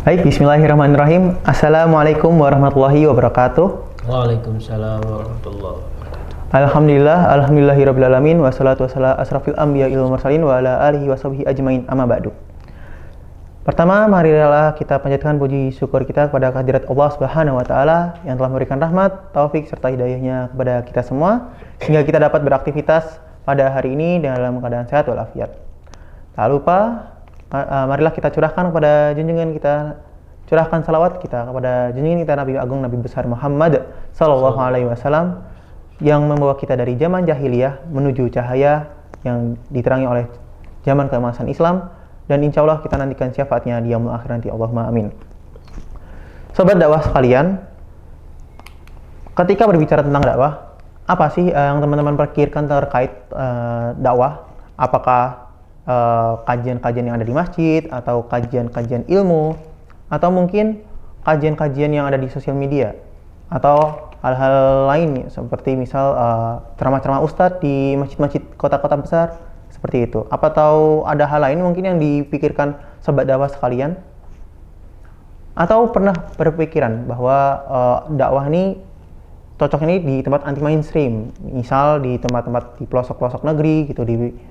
Baik, bismillahirrahmanirrahim. Assalamualaikum warahmatullahi wabarakatuh. Waalaikumsalam warahmatullahi wabarakatuh. Alhamdulillahirrabbilalamin. Wassalatu wassalamu asrafil anbiya wal mursalin wa ala alihi washabihi ajmain amma ba'du. Pertama, marilah kita panjatkan puji syukur kita kepada kehadirat Allah Subhanahu wa taala yang telah memberikan rahmat, taufik serta hidayahnya kepada kita semua sehingga kita dapat beraktivitas pada hari ini dalam keadaan sehat walafiat. Tak lupa marilah kita curahkan kepada junjungan kita, curahkan salawat kita kepada junjungan kita Nabi Agung Nabi besar Muhammad sallallahu alaihi wasallam yang membawa kita dari zaman jahiliyah menuju cahaya yang diterangi oleh zaman keemasan Islam, dan insya Allah kita nantikan syafaatnya di yaumul akhir nanti. Allahumma amin. Sobat dakwah sekalian, ketika berbicara tentang dakwah, apa sih yang teman-teman pikirkan terkait dakwah? Apakah kajian-kajian yang ada di masjid, atau kajian-kajian ilmu, atau mungkin kajian-kajian yang ada di sosial media, atau hal-hal lain seperti misal ceramah-ceramah ustadz di masjid-masjid kota-kota besar seperti itu? Apa atau ada hal lain mungkin yang dipikirkan sobat dakwah sekalian? Atau pernah berpikiran bahwa dakwah ini cocok ini di tempat anti mainstream, misal di tempat-tempat di pelosok-pelosok negeri gitu, di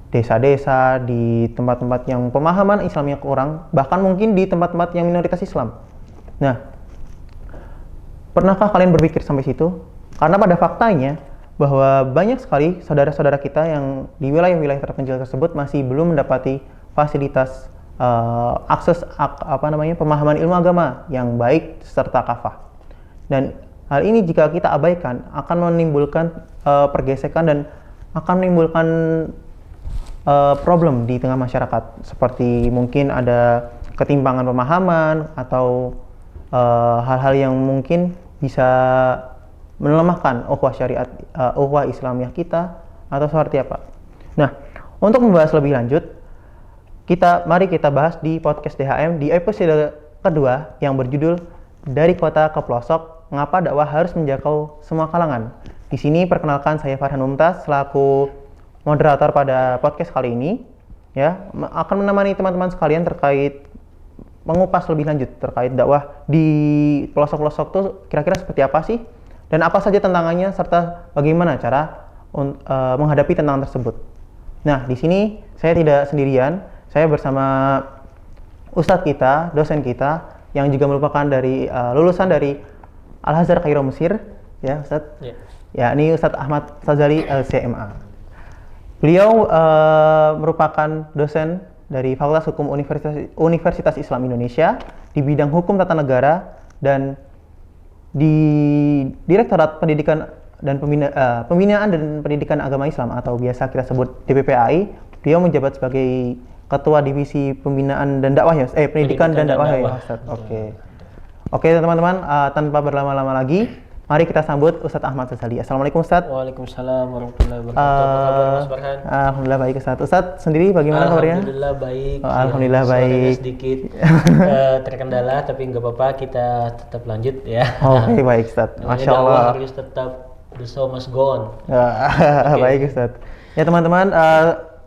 desa-desa, di tempat-tempat yang pemahaman Islamnya kurang, bahkan mungkin di tempat-tempat yang minoritas Islam. Nah, pernahkah kalian berpikir sampai situ? Karena pada faktanya bahwa banyak sekali saudara-saudara kita yang di wilayah-wilayah terpencil tersebut masih belum mendapati fasilitas akses pemahaman ilmu agama yang baik serta kafah. Dan hal ini jika kita abaikan akan menimbulkan pergesekan dan akan menimbulkan problem di tengah masyarakat, seperti mungkin ada ketimpangan pemahaman atau hal-hal yang mungkin bisa melemahkan ukhuwah syariat, ukhuwah Islamiyah kita, atau seperti apa. Nah, untuk membahas lebih lanjut, mari kita bahas di podcast DHM di episode kedua yang berjudul Dari Kota ke Pelosok, Mengapa Dakwah Harus Menjangkau Semua Kalangan. Di sini perkenalkan saya Farhan Mumtaz selaku moderator pada podcast kali ini, ya, akan menemani teman-teman sekalian terkait mengupas lebih lanjut terkait dakwah di pelosok-pelosok itu kira-kira seperti apa sih, dan apa saja tantangannya serta bagaimana cara menghadapi tantangan tersebut. Nah, di sini saya tidak sendirian, saya bersama ustadz kita, dosen kita yang juga merupakan dari lulusan dari Al-Azhar Kairo Mesir, ya Ustadz. Yeah. Ya, ini Ustadz Ahmad Sazali LCMA. Beliau merupakan dosen dari Fakultas Hukum Universitas Islam Indonesia di bidang Hukum Tata Negara dan di Direktorat Pendidikan dan Pembinaan dan Pendidikan Agama Islam atau biasa kita sebut DPPAI. Beliau menjabat sebagai Ketua Divisi Pembinaan dan Dakwah Pendidikan dan Dakwah. Oke, teman-teman, tanpa berlama-lama lagi, mari kita sambut Ustadz Ahmad Sazali. Assalamualaikum Ustadz. Waalaikumsalam warahmatullahi wabarakatuh. Apa kabar Mas Farhan? Alhamdulillah baik Ustadz. Ustadz sendiri bagaimana kabarnya? Alhamdulillah baik. Alhamdulillah baik. Sedikit terkendala, tapi nggak apa-apa, kita tetap lanjut ya. Oke, baik Ustadz. Masya Allah. Harus tetap the show must go on. Baik Ustadz. Ya teman-teman,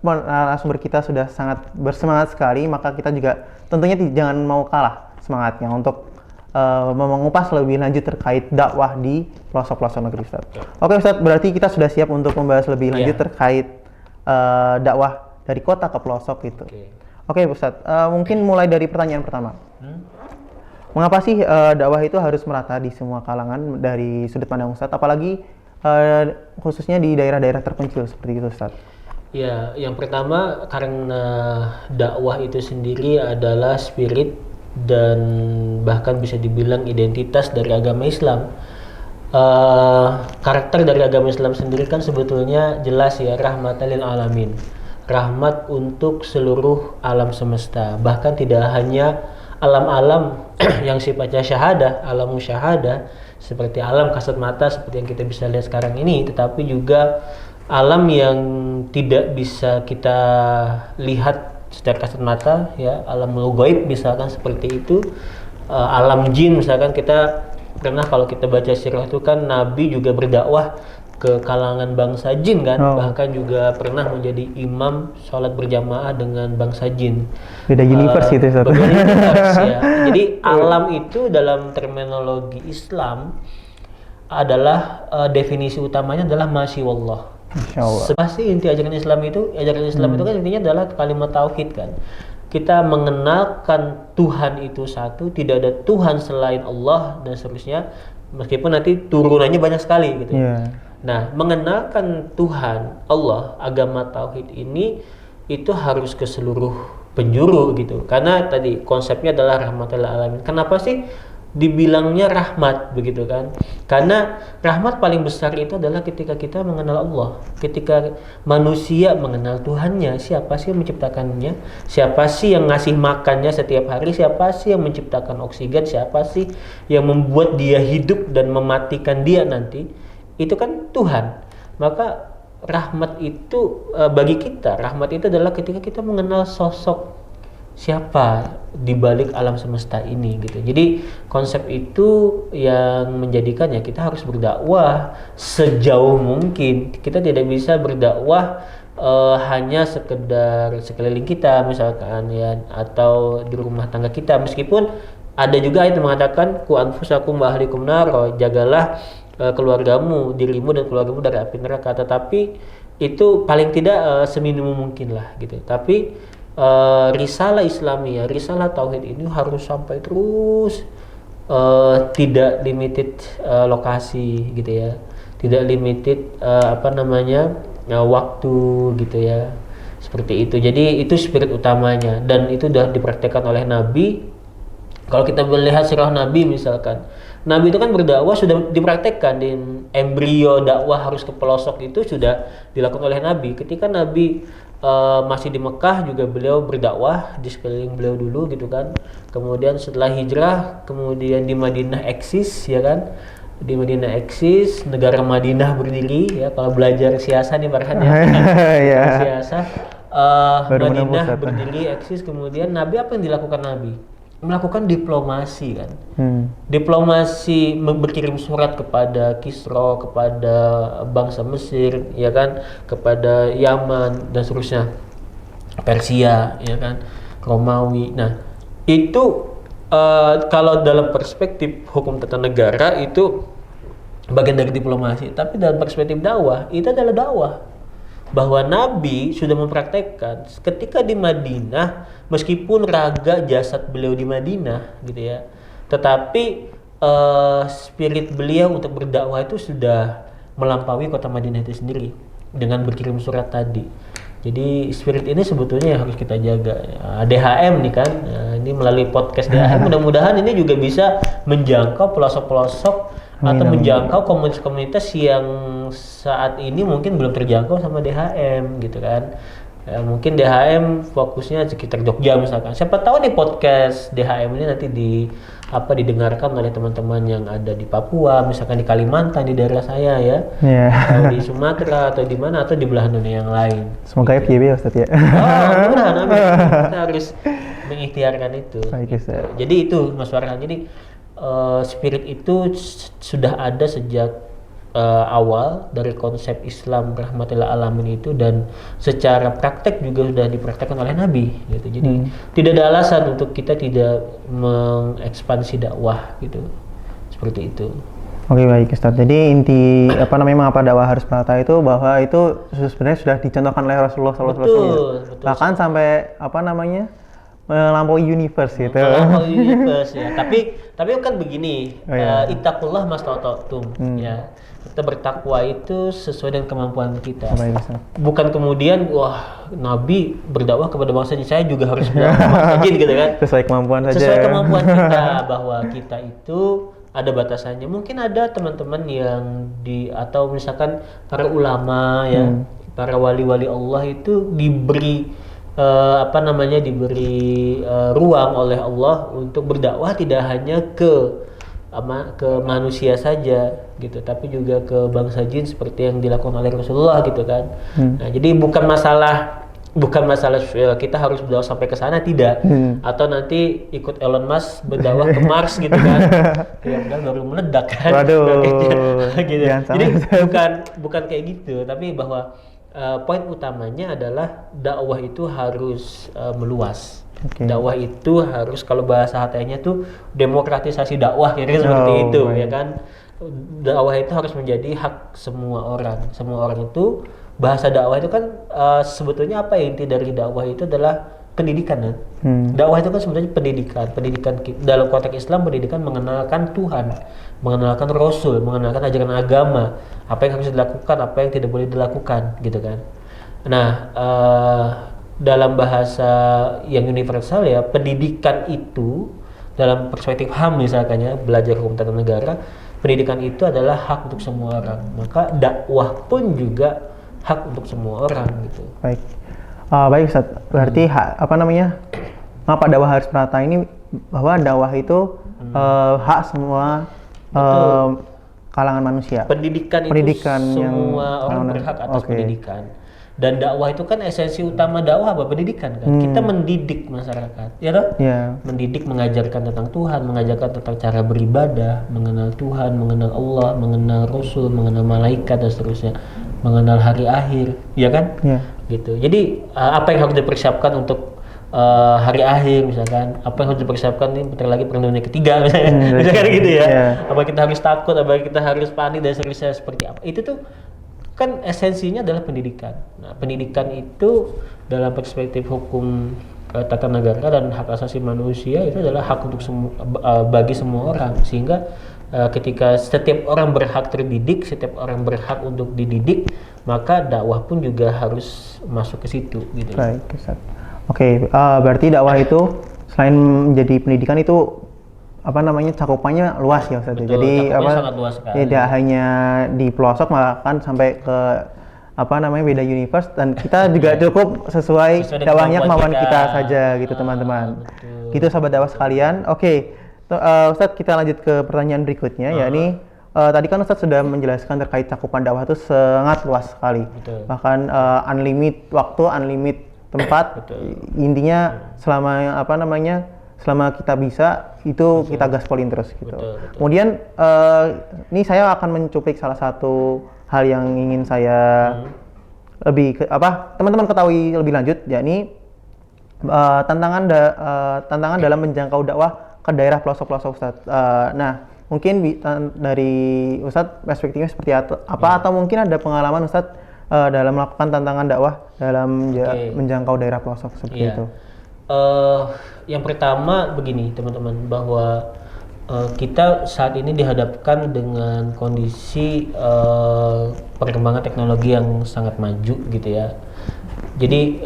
narasumber kita sudah sangat bersemangat sekali, maka kita juga tentunya jangan mau kalah semangatnya untuk mengupas lebih lanjut terkait dakwah di pelosok-pelosok negeri, Ustaz. Oke Ustaz, berarti kita sudah siap untuk membahas lebih lanjut terkait dakwah dari kota ke pelosok gitu. Oke Ustaz, mungkin mulai dari pertanyaan pertama. Mengapa sih dakwah itu harus merata di semua kalangan dari sudut pandang Ustaz, apalagi khususnya di daerah-daerah terpencil seperti itu, Ustaz? Ya, yang pertama karena dakwah itu sendiri adalah spirit dan bahkan bisa dibilang identitas dari agama Islam. Karakter dari agama Islam sendiri kan sebetulnya jelas ya, rahmatan lil alamin, rahmat untuk seluruh alam semesta, bahkan tidak hanya alam-alam yang sifatnya syahadah, alam musyahadah seperti alam kasat mata seperti yang kita bisa lihat sekarang ini, tetapi juga alam yang tidak bisa kita lihat secara kasat mata, ya, alamul ghaib misalkan seperti itu, alam jin misalkan. Kita pernah kalau kita baca sirah itu kan Nabi juga berdakwah ke kalangan bangsa jin kan, Oh. bahkan juga pernah menjadi imam sholat berjamaah dengan bangsa jin. Beda universe gitu, Ustaz. Beda universe ya. Jadi alam itu dalam terminologi Islam adalah definisi utamanya adalah masyiwallah. Masya Allah. Pasti inti ajaran Islam itu kan intinya adalah kalimat tauhid kan. Kita mengenalkan Tuhan itu satu, tidak ada Tuhan selain Allah dan seterusnya. Meskipun nanti turunannya banyak sekali gitu. Iya. Nah, mengenalkan Tuhan, Allah, agama tauhid ini itu harus ke seluruh penjuru gitu. Karena tadi konsepnya adalah rahmatil alamin. Kenapa sih dibilangnya rahmat begitu kan? Karena rahmat paling besar itu adalah ketika kita mengenal Allah. Ketika manusia mengenal Tuhannya, siapa sih yang menciptakannya? Siapa sih yang ngasih makannya setiap hari? Siapa sih yang menciptakan oksigen? Siapa sih yang membuat dia hidup dan mematikan dia nanti? Itu kan Tuhan. Maka rahmat itu bagi kita, rahmat itu adalah ketika kita mengenal sosok siapa di balik alam semesta ini gitu. Jadi konsep itu yang menjadikan ya kita harus berdakwah sejauh mungkin. Kita tidak bisa berdakwah hanya sekedar sekeliling kita misalkan ya, atau di rumah tangga kita, meskipun ada juga ayat yang mengatakan ku anfusakum wa ahlikum nar, jagalah keluargamu, dirimu dan keluargamu dari api neraka. Tetapi itu paling tidak seminimum mungkin lah gitu. Tapi risalah Islamiyah, risalah tauhid ini harus sampai terus, tidak limited lokasi gitu ya, tidak limited waktu gitu ya, seperti itu. Jadi itu spirit utamanya dan itu sudah dipraktekkan oleh Nabi. Kalau kita melihat sirah Nabi misalkan, Nabi itu kan berdakwah sudah dipraktekkan di embrio dakwah harus ke pelosok itu sudah dilakukan oleh Nabi. Ketika Nabi masih di Mekah juga beliau berdakwah di sekeliling beliau dulu gitu kan. Kemudian setelah hijrah, kemudian di Madinah eksis ya kan. Di Madinah eksis, negara Madinah berdiri ya. Kalau belajar siasa nih Farhan ya. Iya. Siasa Madinah berdiri eksis, kemudian Nabi apa yang dilakukan Nabi? Melakukan diplomasi kan. Diplomasi, berkirim surat kepada Kisra, kepada bangsa Mesir ya kan, kepada Yaman dan seterusnya, Persia ya kan, Romawi. Nah itu kalau dalam perspektif hukum tata negara itu bagian dari diplomasi, tapi dalam perspektif dakwah itu adalah dakwah. Bahwa Nabi sudah mempraktekkan ketika di Madinah, meskipun raga jasad beliau di Madinah gitu ya, tetapi spirit beliau untuk berdakwah itu sudah melampaui kota Madinah itu sendiri dengan berkirim surat tadi. Jadi spirit ini sebetulnya harus kita jaga. DHM nih kan, ini melalui podcast DHM mudah-mudahan ini juga bisa menjangkau pelosok-pelosok atau menjangkau komunitas-komunitas yang saat ini mungkin belum terjangkau sama DHM gitu kan. Mungkin DHM fokusnya sekitar Jogja misalkan. Siapa tahu nih podcast DHM ini nanti didengarkan oleh teman-teman yang ada di Papua, misalkan di Kalimantan, di daerah saya ya. Atau di Sumatera atau di mana, atau di belahan dunia yang lain. Semoga gitu. FYB Ustaz ya. Mudah-mudahan kita harus mengikhtiarkan itu. Baik, Ustaz. Jadi itu Mas Farhan. Jadi spirit itu sudah ada sejak awal dari konsep Islam rahmatil alamin itu, dan secara praktek juga sudah dipraktekkan oleh Nabi gitu. Jadi tidak ada alasan untuk kita tidak mengekspansi dakwah gitu. Seperti itu. Oke, baik Ustaz. Jadi inti mengapa dakwah harus merata itu bahwa itu sebenarnya sudah dicontohkan oleh Rasulullah SAW. Betul. Bahkan sampai melampaui universe gitu. Melampaui universe ya. Tapi kan begini, ittaqullah mastata'tum ya. Kita bertakwa itu sesuai dengan kemampuan kita. Bukan kemudian Nabi berdakwah kepada bangsa jin, saya juga harus berdakwah bangsa jin gitu kan. Sesuai kemampuan saja. Sesuai kemampuan kita, bahwa kita itu ada batasannya. Mungkin ada teman-teman yang atau misalkan para ulama ya, para wali-wali Allah itu diberi ruang oleh Allah untuk berdakwah tidak hanya ke manusia saja gitu, tapi juga ke bangsa jin seperti yang dilakukan oleh Rasulullah gitu kan. Nah, jadi bukan masalah bukan masalah kita harus berdakwah sampai ke sana, tidak, atau nanti ikut Elon Musk berdakwah ke Mars gitu kan. Ya udah baru meledak kan. Waduh, gitu. jangan Jadi sampai. bukan kayak gitu, tapi bahwa poin utamanya adalah dakwah itu harus meluas. Oke. Dakwah itu harus, kalau bahasa HTI-nya tuh demokratisasi dakwah, kira-kira seperti itu, baik. ya kan. Dakwah itu harus menjadi hak semua orang. Semua orang itu, bahasa dakwah itu kan sebetulnya apa inti dari dakwah itu adalah pendidikan kan. Dakwah itu kan sebenarnya pendidikan dalam konteks Islam, pendidikan mengenalkan Tuhan, mengenalkan Rasul, mengenalkan ajaran agama, apa yang harus dilakukan, apa yang tidak boleh dilakukan, gitu kan. Nah, dalam bahasa yang universal ya, pendidikan itu dalam perspektif HAM misalkan ya, belajar hukum tata negara, pendidikan itu adalah hak untuk semua orang. Maka dakwah pun juga hak untuk semua orang gitu. Baik. Baik Ustaz. Berarti mengapa dakwah harus merata ini, bahwa dakwah itu hak semua kalangan manusia. Pendidikan itu semua orang berhak atas pendidikan. Dan dakwah itu kan esensi utama dakwah apa? Pendidikan kan. Kita mendidik masyarakat, ya toh? Yeah. Mendidik, mengajarkan tentang Tuhan, mengajarkan tentang cara beribadah, mengenal Tuhan, mengenal Allah, mengenal Rasul, mengenal malaikat dan seterusnya, mengenal hari akhir, ya kan? Yeah. Gitu. Jadi apa yang harus dipersiapkan untuk hari akhir misalkan, apa yang harus dipersiapkan nih bentar lagi perang dunia ketiga misalkan, misalkan gitu ya. Yeah. Apa kita harus takut, apa kita harus panik dan seterusnya, seperti apa? Itu tuh kan esensinya adalah pendidikan. Nah, pendidikan itu dalam perspektif hukum tata negara dan hak asasi manusia itu adalah hak untuk bagi semua orang, sehingga ketika setiap orang berhak terdidik, setiap orang berhak untuk dididik, maka dakwah pun juga harus masuk ke situ gitu. Baik, Ustaz. Oke, berarti dakwah itu selain menjadi pendidikan itu cakupannya luas ya Ustaz. Betul, jadi sangat luas sekali. tidak hanya di pelosok, bahkan sampai ke beda universe, dan kita juga cukup sesuai dakwahnya kemauan kita saja gitu teman-teman. Gitu sahabat dakwah sekalian. Oke, Ustaz, kita lanjut ke pertanyaan berikutnya, yakni tadi kan Ustaz sudah menjelaskan terkait cakupan dakwah itu sangat luas sekali. Betul. Bahkan unlimited waktu, unlimited tempat. Intinya selama selama kita bisa itu kita gaspolin terus gitu. Betul. Kemudian ini saya akan mencuplik salah satu hal yang ingin saya teman-teman ketahui lebih lanjut, yakni tantangan dalam menjangkau dakwah ke daerah pelosok-pelosok Ustaz. Nah, mungkin dari Ustaz perspektifnya seperti apa, atau mungkin ada pengalaman Ustaz dalam melakukan tantangan dakwah dalam menjangkau daerah pelosok seperti itu. Yang pertama begini teman-teman, bahwa kita saat ini dihadapkan dengan kondisi perkembangan teknologi yang sangat maju gitu ya. Jadi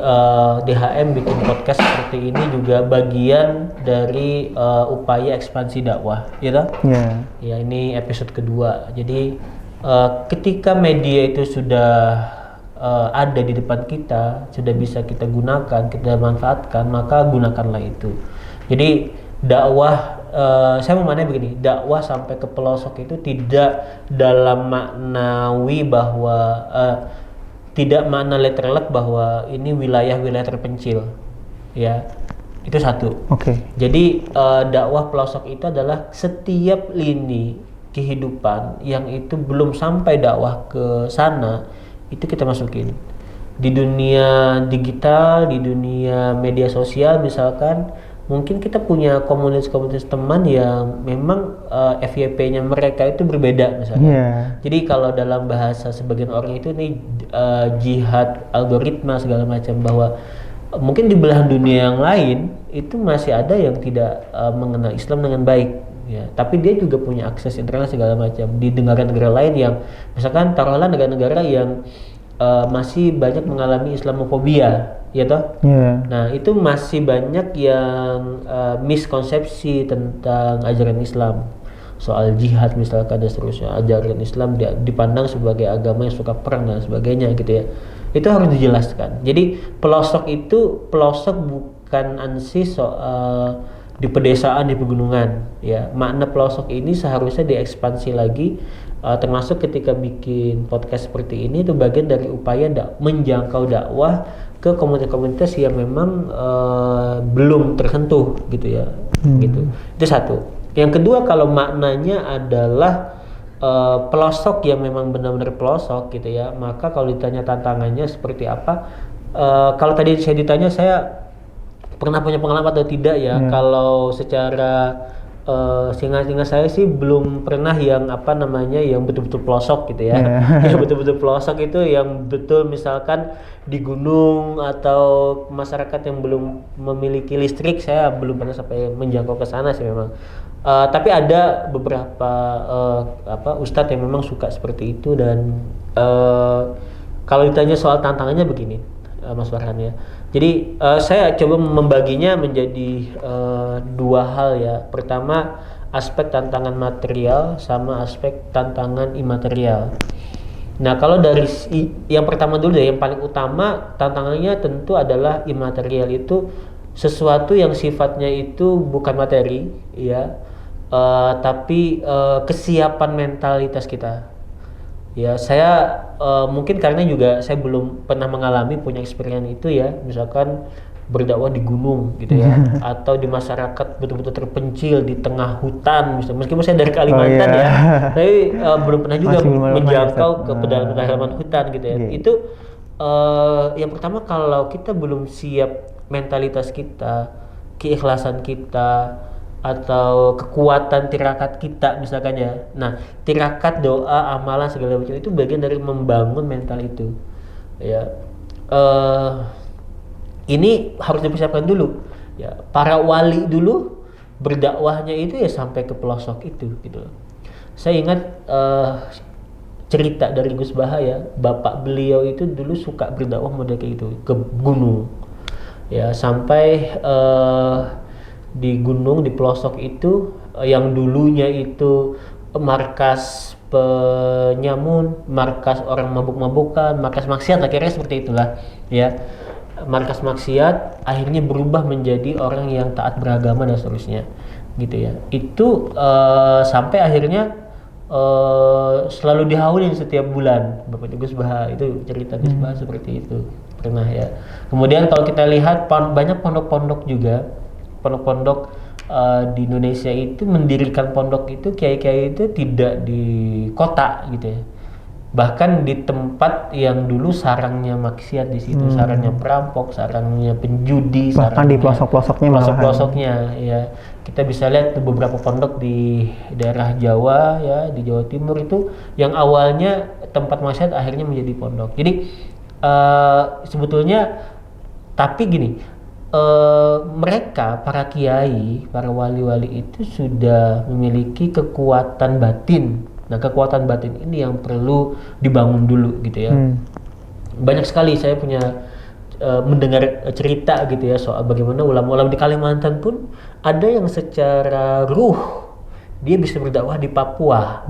DHM bikin podcast seperti ini juga bagian dari upaya ekspansi dakwah, gitu? Ya, ini episode kedua. Jadi ketika media itu sudah ada di depan kita, sudah bisa kita gunakan, kita manfaatkan, maka gunakanlah itu. Jadi dakwah, saya memaknai begini, dakwah sampai ke pelosok itu tidak dalam maknawi bahwa tidak makna letterlek bahwa ini wilayah-wilayah terpencil, ya. Itu satu. Jadi dakwah pelosok itu adalah setiap lini kehidupan yang itu belum sampai dakwah ke sana, itu kita masukin. Di dunia digital, di dunia media sosial misalkan, mungkin kita punya komunitas-komunitas teman yang memang FYP-nya mereka itu berbeda misalnya. Jadi kalau dalam bahasa sebagian orang itu nih jihad algoritma segala macam, bahwa mungkin di belahan dunia yang lain itu masih ada yang tidak mengenal Islam dengan baik, ya. Tapi dia juga punya akses internet segala macam. Di negara-negara lain yang misalkan taruhlah negara-negara yang masih banyak mengalami Islamofobia, ya toh? Nah, itu masih banyak yang miskonsepsi tentang ajaran Islam, soal jihad misalkan dan seterusnya. Ajaran Islam dipandang sebagai agama yang suka perang dan sebagainya gitu ya. Itu harus dijelaskan. Jadi pelosok bukan ansih soal di pedesaan, di pegunungan, ya. Makna pelosok ini seharusnya diekspansi lagi, termasuk ketika bikin podcast seperti ini, itu bagian dari upaya menjangkau dakwah ke ke komunitas-komunitas yang memang belum tersentuh gitu ya. Gitu. Itu satu. Yang kedua, kalau maknanya adalah pelosok yang memang benar-benar pelosok gitu ya, maka kalau ditanya tantangannya seperti apa, kalau tadi saya ditanya saya pernah punya pengalaman atau tidak ya, kalau secara seingat saya sih belum pernah yang apa namanya yang betul-betul pelosok gitu ya. Yang betul-betul pelosok itu yang betul misalkan di gunung atau masyarakat yang belum memiliki listrik, saya belum pernah sampai menjangkau ke sana sih memang. Tapi ada beberapa ustadz yang memang suka seperti itu dan kalau ditanya soal tantangannya begini, Mas Farhan ya. Jadi saya coba membaginya menjadi dua hal ya. Pertama, aspek tantangan material sama aspek tantangan imaterial. Nah, kalau dari yang pertama dulu ya, yang paling utama tantangannya tentu adalah imaterial, itu sesuatu yang sifatnya itu bukan materi ya, tapi kesiapan mentalitas kita. Ya, saya mungkin karena juga saya belum pernah mengalami punya experience itu ya, misalkan berdakwah di gunung gitu ya, atau di masyarakat betul-betul terpencil di tengah hutan, meskipun saya dari Kalimantan ya, tapi belum pernah juga menjangkau ke pedalaman hutan gitu ya. Itu yang pertama, kalau kita belum siap mentalitas kita, keikhlasan kita, atau kekuatan tirakat kita misalkan ya. Nah, tirakat, doa, amalan segala macam itu bagian dari membangun mental itu. Ya, ini harus dipersiapkan dulu. Ya, para wali dulu berdakwahnya itu ya sampai ke pelosok itu gitu. Saya ingat cerita dari Gus Baha ya, bapak beliau itu dulu suka berdakwah model kayak gitu, ke gunung. Ya, sampai di gunung di pelosok itu yang dulunya itu markas penyamun, markas orang mabuk-mabukan, markas maksiat, akhirnya seperti itulah ya. Markas maksiat akhirnya berubah menjadi orang yang taat beragama dan seterusnya gitu ya. Itu sampai akhirnya selalu dihaulin setiap bulan Bapak Gus Baha, itu cerita Gus Baha seperti itu pernah ya. Kemudian kalau kita lihat banyak pondok-pondok juga, pondok-pondok di Indonesia itu mendirikan pondok itu, kiai-kiai itu tidak di kota gitu ya, bahkan di tempat yang dulu sarangnya maksiat di situ, sarangnya perampok, sarangnya penjudi, bahkan di pelosok-pelosoknya ya. Kita bisa lihat beberapa pondok di daerah Jawa ya, di Jawa Timur itu yang awalnya tempat maksiat akhirnya menjadi pondok. Jadi sebetulnya tapi gini, mereka, para kiai, para wali-wali itu sudah memiliki kekuatan batin. Nah, kekuatan batin ini yang perlu dibangun dulu gitu ya. Banyak sekali saya punya mendengar cerita gitu ya soal bagaimana ulama-ulama di Kalimantan pun ada yang secara ruh dia bisa berdakwah di Papua.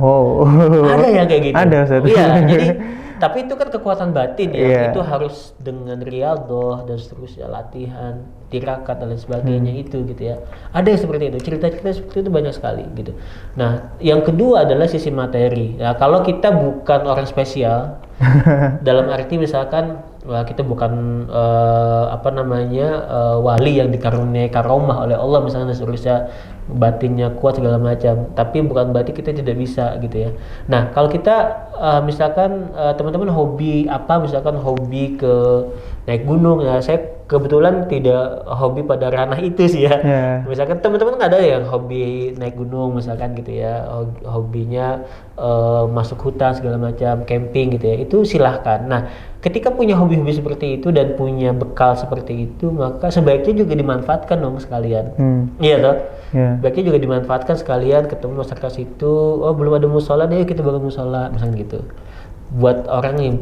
Ada yang kayak gitu. Ada, iya, jadi tapi itu kan kekuatan batin ya, itu harus dengan riyadhah dan seterusnya, latihan, tirakat dan lain sebagainya itu gitu ya. Ada yang seperti itu, cerita-cerita seperti itu banyak sekali gitu. Nah, yang kedua adalah sisi materi. Nah, kalau kita bukan orang spesial, dalam arti misalkan kita bukan wali yang dikaruniai karomah oleh Allah misalnya, seterusnya, batinnya kuat segala macam, tapi bukan berarti kita tidak bisa gitu ya. Nah, kalau kita misalkan teman-teman hobi misalkan hobi ke naik gunung ya, saya kebetulan tidak hobi pada ranah itu sih ya. Misalkan teman-teman ada yang hobi naik gunung misalkan gitu ya, hobinya masuk hutan segala macam, camping gitu ya, itu silahkan. Nah, ketika punya hobi-hobi seperti itu dan punya bekal seperti itu, maka sebaiknya juga dimanfaatkan dong sekalian. Iya toh? Sebaiknya juga dimanfaatkan sekalian, ketemu masyarakat situ, oh belum ada musola deh, kita bangun musola misalnya gitu. Buat orang yang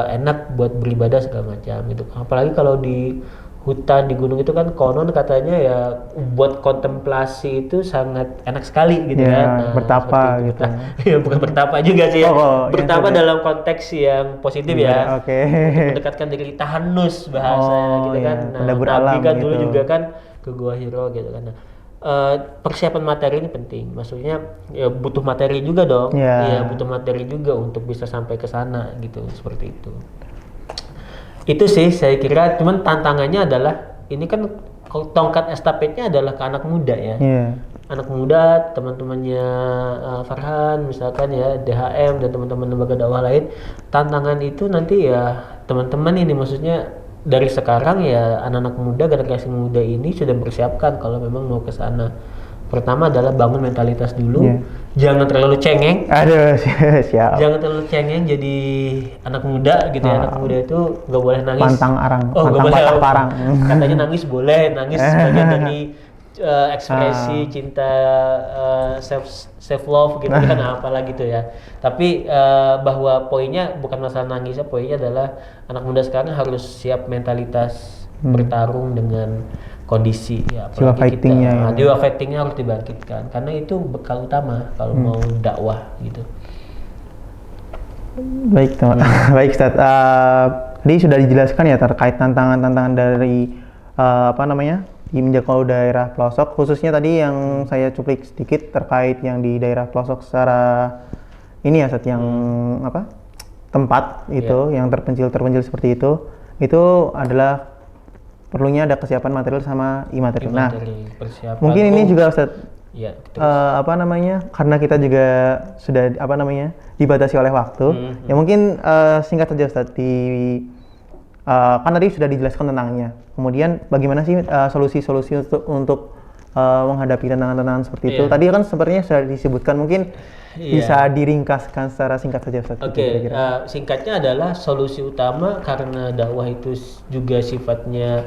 enak buat beribadah segala macam gitu. Apalagi kalau di hutan, di gunung itu kan konon katanya ya buat kontemplasi itu sangat enak sekali gitu kan. Nah, bertapa gitu. Ya, bukan bertapa juga sih ya. Bertapa dalam konteks yang positif ya. Untuk mendekatkan diri, tahanus bahasa gitu kan. Nah, Nabi kan dulu juga kan ke Gua Hiro gitu kan. Nah, persiapan materi ini penting. Maksudnya ya butuh materi juga dong. Iya, butuh materi juga untuk bisa sampai ke sana gitu, seperti itu. Itu sih saya kira, cuman tantangannya adalah ini kan tongkat estafetnya adalah ke anak muda ya. Iya. Anak muda, teman-temannya Farhan misalkan ya, DHM dan teman-teman lembaga dakwah lain. Tantangan itu nanti ya teman-teman ini, maksudnya dari sekarang ya anak-anak muda, generasi muda ini sudah bersiapkan kalau memang mau ke sana. Pertama adalah bangun mentalitas dulu. Iya. Jangan terlalu cengeng. Aduh, siap. Jangan terlalu cengeng jadi anak muda gitu ya. Anak muda itu nggak boleh nangis. Pantang arang, Oh, nggak pantang boleh. patah parang. Katanya nangis boleh, nangis sebagian dari ekspresi cinta, self love gitu kan, apalah gitu ya. Tapi bahwa poinnya bukan masalah nangisnya, poinnya adalah anak muda sekarang harus siap mentalitas bertarung dengan kondisi ya, Jiwa apalagi fightingnya ya. jiwa fightingnya harus dibangkitkan karena itu bekal utama kalau mau dakwah gitu. Baik teman, baik Ustaz. Tadi sudah dijelaskan ya terkait tantangan-tantangan dari di menjangkau daerah pelosok, khususnya tadi yang saya cuplik sedikit terkait yang di daerah pelosok secara ini ya Ustaz, yang tempat itu yang terpencil seperti itu adalah perlunya ada kesiapan material sama imaterial. Nah, persiapan. mungkin ini juga Ustaz, ya, karena kita juga sudah dibatasi oleh waktu, ya mungkin singkat saja Ustaz, kan tadi sudah dijelaskan tentangnya. Kemudian bagaimana sih solusi-solusi untuk menghadapi tantangan-tantangan seperti itu? Tadi kan sepertinya sudah disebutkan, mungkin bisa diringkaskan secara singkat saja Ustaz. Oke, singkatnya adalah solusi utama karena dakwah itu juga sifatnya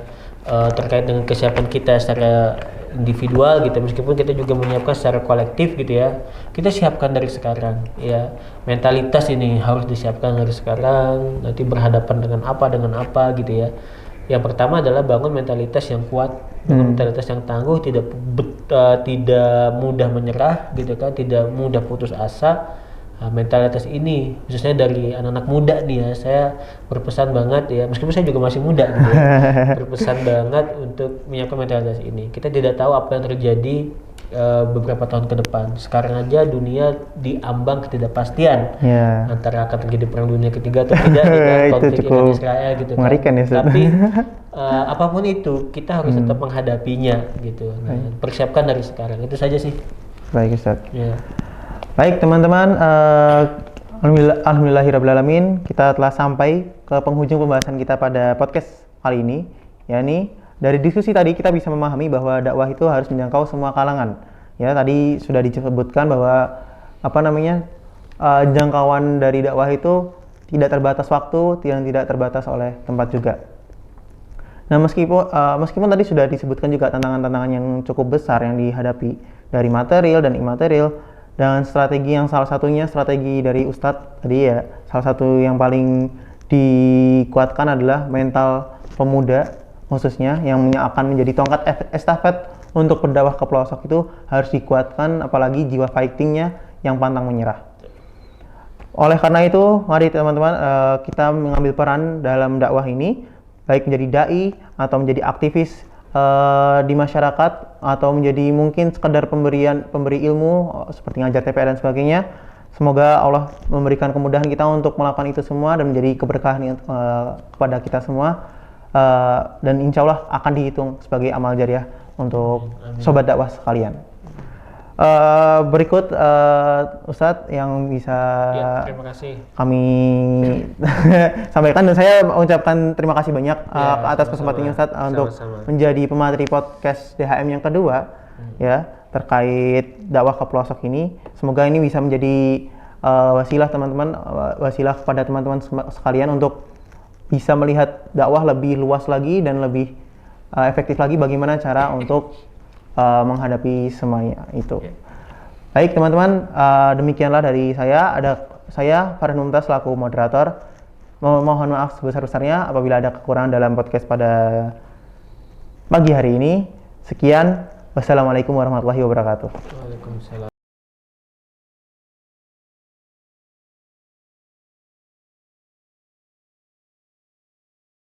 terkait dengan kesiapan kita secara individual gitu, meskipun kita juga menyiapkan secara kolektif gitu ya. Kita siapkan dari sekarang ya. Mentalitas ini harus disiapkan dari sekarang, nanti berhadapan dengan apa gitu ya. Yang pertama adalah bangun mentalitas yang kuat, bangun mentalitas yang tangguh, tidak mudah menyerah gitu kan, tidak mudah putus asa. Mentalitas ini khususnya dari anak-anak muda nih ya, saya berpesan banget ya, meskipun saya juga masih muda gitu ya, berpesan banget untuk menyiapkan mentalitas ini. Kita tidak tahu apa yang terjadi beberapa tahun ke depan. Sekarang aja dunia diambang ketidakpastian antara akan terjadi perang dunia ketiga atau tidak gitu, konflik Iran Israel gitu kan. Ya, tapi apapun itu kita harus tetap menghadapinya gitu. Nah, persiapkan dari sekarang, itu saja sih. Baik Ustaz. Ya. Baik teman-teman, alhamdulillahirrabbilalamin, kita telah sampai ke penghujung pembahasan kita pada podcast kali ini. Yakni dari diskusi tadi kita bisa memahami bahwa dakwah itu harus menjangkau semua kalangan. Ya, tadi sudah disebutkan bahwa jangkauan dari dakwah itu tidak terbatas waktu, tidak terbatas oleh tempat juga. Nah, meskipun tadi sudah disebutkan juga tantangan-tantangan yang cukup besar yang dihadapi dari material dan imaterial, dan strategi yang salah satunya strategi dari Ustadz tadi ya, salah satu yang paling dikuatkan adalah mental pemuda khususnya yang akan menjadi tongkat estafet untuk berdakwah ke pelosok itu harus dikuatkan, apalagi jiwa fightingnya yang pantang menyerah. Oleh karena itu, mari teman-teman kita mengambil peran dalam dakwah ini, baik menjadi dai atau menjadi aktivis di masyarakat, atau menjadi mungkin sekedar pemberi ilmu seperti ngajar TPA dan sebagainya. Semoga Allah memberikan kemudahan kita untuk melakukan itu semua dan menjadi keberkahan kepada kita semua, dan insya Allah akan dihitung sebagai amal jariah untuk sobat dakwah sekalian. Berikut Ustadz yang bisa terima kasih kami sampaikan, dan saya mengucapkan terima kasih banyak atas kesempatannya Ustadz untuk menjadi pemateri podcast DHM yang kedua ya terkait dakwah ke pelosok ini. Semoga ini bisa menjadi wasilah kepada teman-teman sekalian untuk bisa melihat dakwah lebih luas lagi dan lebih efektif lagi bagaimana cara untuk menghadapi semuanya itu. Baik teman-teman, demikianlah dari saya. Saya Farhan Mumtaz selaku moderator. Mohon maaf sebesar-besarnya apabila ada kekurangan dalam podcast pada pagi hari ini. Sekian, wassalamualaikum warahmatullahi wabarakatuh. Waalaikumsalam.